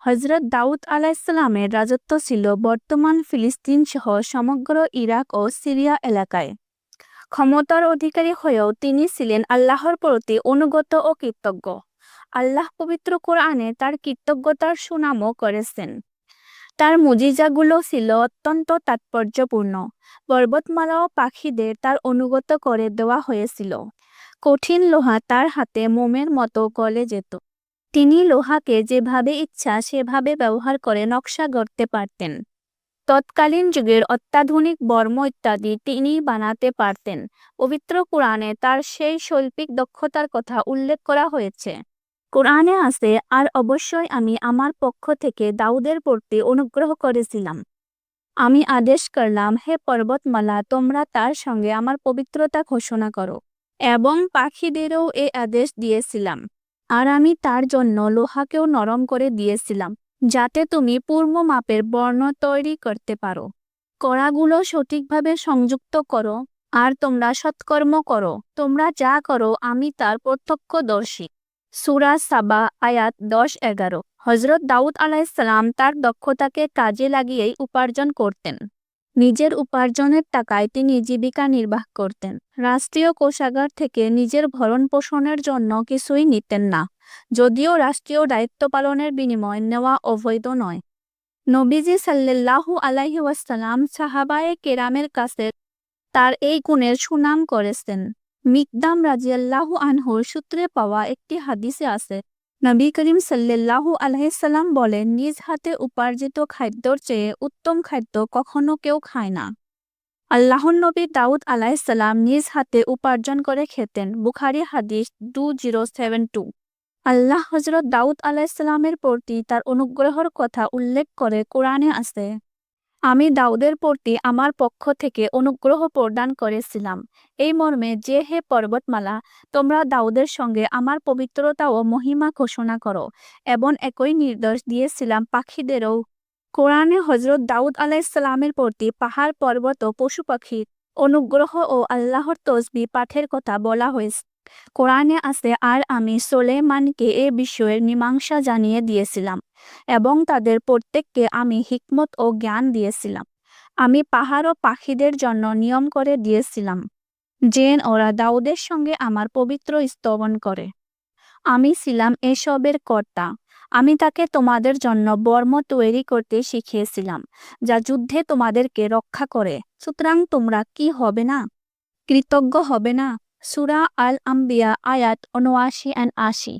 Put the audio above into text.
হযরত দাউদ আলাইহিসসালামের রাজত্ব ছিল বর্তমান ফিলিস্তিন সহ সমগ্র ইরাক ও সিরিয়া এলাকায়। ক্ষমতার অধিকারী হয়েও তিনি ছিলেন আল্লাহর প্রতি অনুগত ও কৃতজ্ঞ। আল্লাহ পবিত্র কোরআনে তার কৃতজ্ঞতার সুনামও করেছেন। তার মুজিজাগুলো ছিল অত্যন্ত তাৎপর্যপূর্ণ। পর্বতমালা ও পাখিদের তার অনুগত করে দেওয়া হয়েছিল। কঠিন লোহা তার হাতে মোমের মতো গলে যেত। তিনি লোহাকে যেভাবে ইচ্ছা সেভাবে ব্যবহার করে নকশা গড়তে পারতেন। তৎকালীন যুগের অত্যাধুনিক বর্ম ইত্যাদি তিনি বানাতে পারতেন। পবিত্র কোরআনে তার সেই শৈল্পিক দক্ষতার কথা উল্লেখ করা হয়েছে। কোরআনে আছে, আর অবশ্যই আমি আমার পক্ষ থেকে দাউদের প্রতি অনুগ্রহ করেছিলাম। আমি আদেশ করলাম, হে পর্বতমালা, তোমরা তার সঙ্গে আমার পবিত্রতা ঘোষণা করো, এবং পাখিদেরও এ আদেশ দিয়েছিলাম। আর আমি তার জন্য লোহাকেও নরম করে দিয়েছিলাম, যাতে তুমি পূর্ণ মাপের বর্ণ তৈরি করতে পারো। কড়াগুলো সঠিকভাবে সংযুক্ত করো, আর তোমরা সৎকর্ম করো। তোমরা যা করো আমি তার প্রত্যক্ষদর্শী। সূরা সাবা আয়াত 10-11। হযরত দাউদ আলাইহিসসালাম তার দক্ষতাকে কাজে লাগিয়েই উপার্জন করতেন। নিজের উপার্জনের টাকায় তিনি জীবিকা নির্বাহ করতেন। রাষ্ট্রীয় কোষাগার থেকে নিজের ভরণ পোষণের জন্য কিছুই নিতেন না, যদিও রাষ্ট্রীয় দায়িত্ব পালনের বিনিময়ে নেওয়া অবৈধ নয়। নবীজি সাল্লাল্লাহু আলাইহি ওয়াসাল্লাম সাহাবায়ে কেরামের কাছে তার এই গুণের সুনাম করেছেন। মিকদাম রাদিয়াল্লাহু আনহুর সূত্রে পাওয়া একটি হাদিসে আছে, নবী করিম সাল্লাল্লাহু আলাইহি সাল্লাম বলেন, নিজ হাতে উপার্জিত খাদ্যর চেয়ে উত্তম খাদ্য কখনো কেউ খায় না। আল্লাহর নবী দাউদ আলাইহিস সালাম নিজ হাতে উপার্জন করে খেতেন। বুখারী হাদিস 2072। আল্লাহ হযরত দাউদ আলাইহিস সালামের প্রতি তার অনুগ্রহের কথা উল্লেখ করে কোরআনে আছে, আমি দাউদের প্রতি আমার পক্ষ থেকে অনুগ্রহ প্রদান করেছিলাম, এই মর্মে যে, হে পর্বতমালা, তোমরা দাউদের সঙ্গে আমার পবিত্রতা ও মহিমা ঘোষণা করো, এবং একই নির্দেশ দিয়েছিলাম পাখিদেরও। কোরআনে হযরত দাউদ আলাইহিস সালামের প্রতি পাহাড়, পর্বত ও পশু পাখির অনুগ্রহ ও আল্লাহর তসবিহ পাঠের কথা বলা হয়েছে। কোরআনে আছে, আর আমি সুলাইমানকে এ বিষয়ের মীমাংসা জানিয়ে দিয়েছিলাম, এবং তাদের প্রত্যেককে আমি হিকমত ও জ্ঞান দিয়েছিলাম। আমি পাহাড় ও পাখিদের জন্য নিয়ম করে দিয়েছিলাম, যেন ওরা দাউদের সঙ্গে আমার পবিত্র স্তবন করে। আমি ছিলাম এসবের কর্তা। আমি তাকে তোমাদের জন্য বর্ম তৈরি করতে শিখিয়েছিলাম, যা যুদ্ধে তোমাদেরকে রক্ষা করে। সুতরাং তোমরা কি হবে না? কৃতজ্ঞ হবে না? সূরা আল আম্বিয়া আয়াত 79-80।